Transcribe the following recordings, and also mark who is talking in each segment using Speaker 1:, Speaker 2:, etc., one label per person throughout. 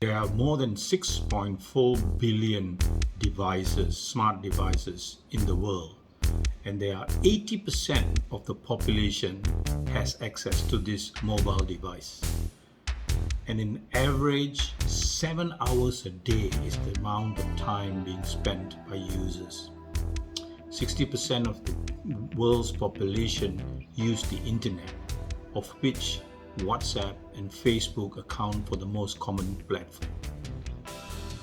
Speaker 1: There are more than 6.4 billion devices, smart devices in the world, and there are 80% of the population has access to this mobile device. And in average, 7 hours a day is the amount of time being spent by users. 60% of the world's population use the internet, of which WhatsApp and Facebook account for the most common platform.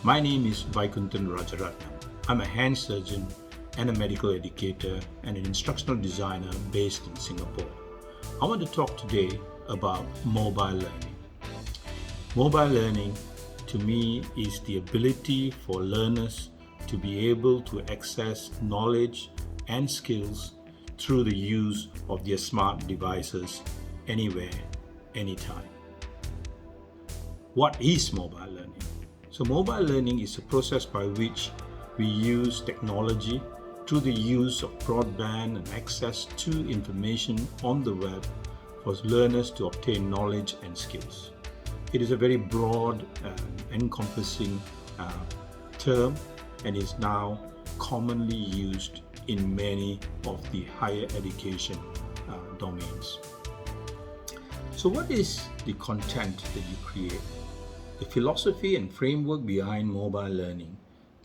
Speaker 1: My name is Vaikunthan Rajaratnam. I'm a hand surgeon and a medical educator and an instructional designer based in Singapore. I want to talk today about mobile learning. Mobile learning, to me, is the ability for learners to be able to access knowledge and skills through the use of their smart devices anywhere, anytime. What is mobile learning? So mobile learning is a process by which we use technology through the use of broadband and access to information on the web for learners to obtain knowledge and skills. It is a very broad encompassing term and is now commonly used in many of the higher education domains. So what is the content that you create? The philosophy and framework behind mobile learning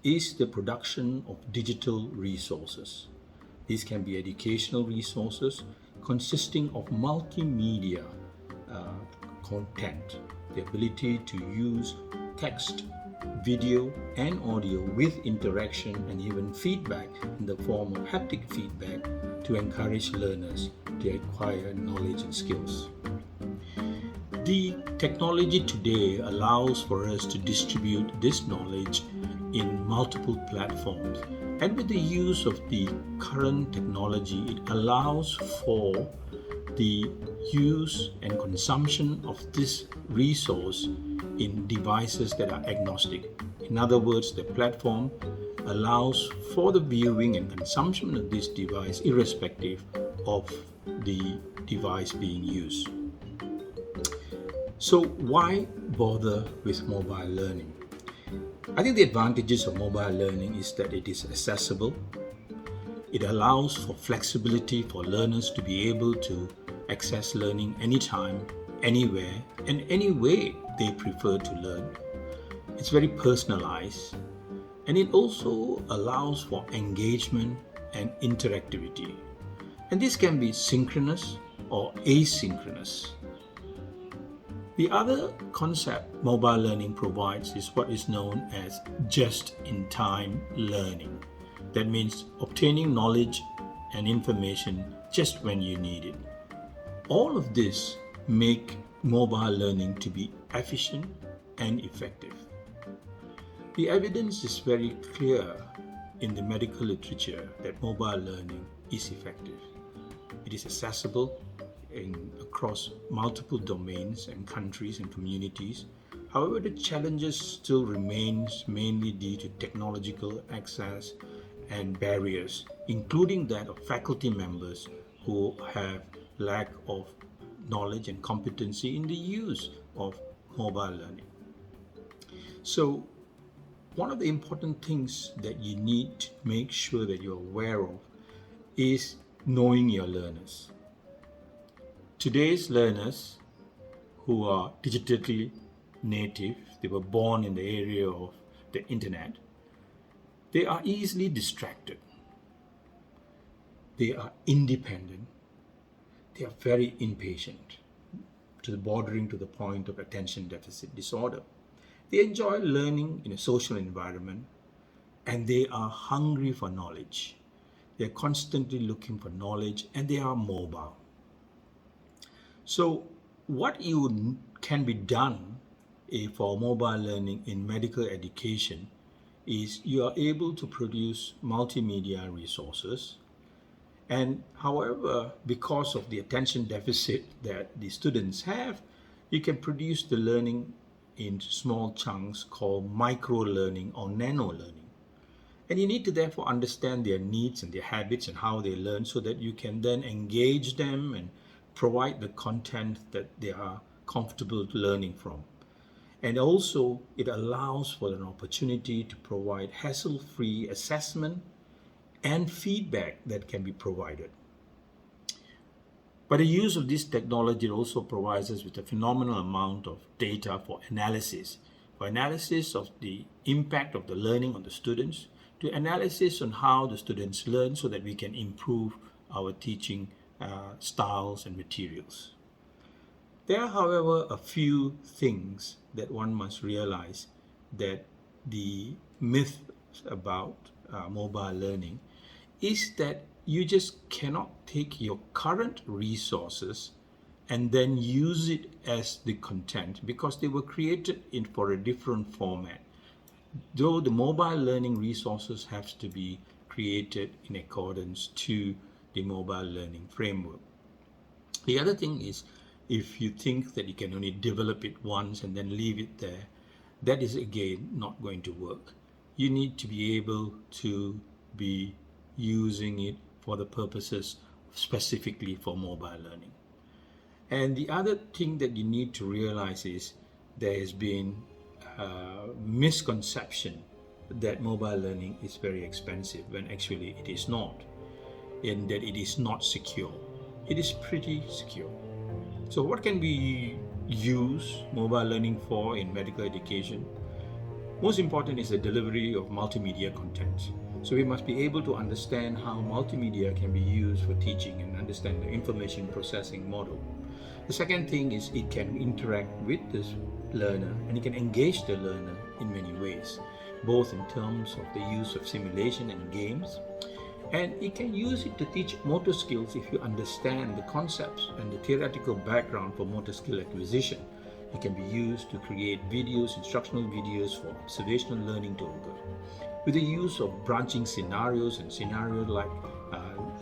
Speaker 1: is the production of digital resources. These can be educational resources consisting of multimedia content, the ability to use text, video, and audio with interaction and even feedback in the form of haptic feedback to encourage learners to acquire knowledge and skills. The technology today allows for us to distribute this knowledge in multiple platforms, and with the use of the current technology, it allows for the use and consumption of this resource in devices that are agnostic. In other words, the platform allows for the viewing and consumption of this device irrespective of the device being used. So why bother with mobile learning? I think the advantages of mobile learning is that it is accessible. It allows for flexibility for learners to be able to access learning anytime, anywhere, and any way they prefer to learn. It's very personalized, and it also allows for engagement and interactivity. And this can be synchronous or asynchronous. The other concept mobile learning provides is what is known as just-in-time learning. That means obtaining knowledge and information just when you need it. All of this make mobile learning to be efficient and effective. The evidence is very clear in the medical literature that mobile learning is effective. It is accessible across multiple domains and countries and communities. However, the challenges still remains mainly due to technological access and barriers, including that of faculty members who have lack of knowledge and competency in the use of mobile learning. So, one of the important things that you need to make sure that you're aware of is knowing your learners. Today's learners who are digitally native, they were born in the area of the internet, they are easily distracted. They are independent. They are very impatient, bordering to the point of attention deficit disorder. They enjoy learning in a social environment, and they are hungry for knowledge. They're constantly looking for knowledge, and they are mobile. So what can be done for mobile learning in medical education is you are able to produce multimedia resources. And however, because of the attention deficit that the students have, you can produce the learning in small chunks called micro-learning or nano-learning. And you need to therefore understand their needs and their habits and how they learn so that you can then engage them and provide the content that they are comfortable learning from. And also, it allows for an opportunity to provide hassle-free assessment and feedback that can be provided. But the use of this technology also provides us with a phenomenal amount of data for analysis of the impact of the learning on the students, to analysis on how the students learn so that we can improve our teaching styles and materials. There are, however, a few things that one must realize, that the myth about mobile learning is that you just cannot take your current resources and then use it as the content, because they were created for a different format. Though the mobile learning resources have to be created in accordance to the mobile learning framework. The other thing is, if you think that you can only develop it once and then leave it there, that is again not going to work. You need to be able to be using it for the purposes specifically for mobile learning. And the other thing that you need to realize is there has been a misconception that mobile learning is very expensive, when actually it is not, and that it is not secure. It is pretty secure. So what can we use mobile learning for in medical education? Most important is the delivery of multimedia content. So we must be able to understand how multimedia can be used for teaching and understand the information processing model. The second thing is it can interact with the learner and it can engage the learner in many ways, both in terms of the use of simulation and games. And it can use it to teach motor skills if you understand the concepts and the theoretical background for motor skill acquisition. It can be used to create videos, instructional videos for observational learning to occur. With the use of branching scenarios and scenario-like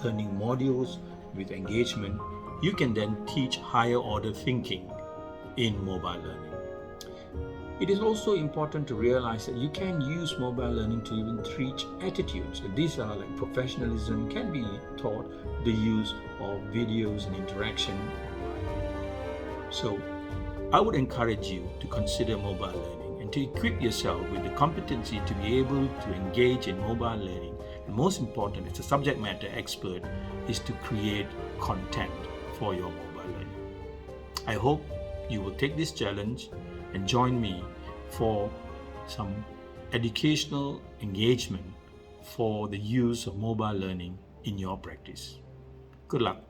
Speaker 1: learning modules with engagement, you can then teach higher order thinking in mobile learning. It is also important to realize that you can use mobile learning to even teach attitudes. These are like professionalism, can be taught, the use of videos and interaction. So I would encourage you to consider mobile learning and to equip yourself with the competency to be able to engage in mobile learning. And most important, as a subject matter expert, is to create content for your mobile learning. I hope you will take this challenge and join me for some educational engagement for the use of mobile learning in your practice. Good luck.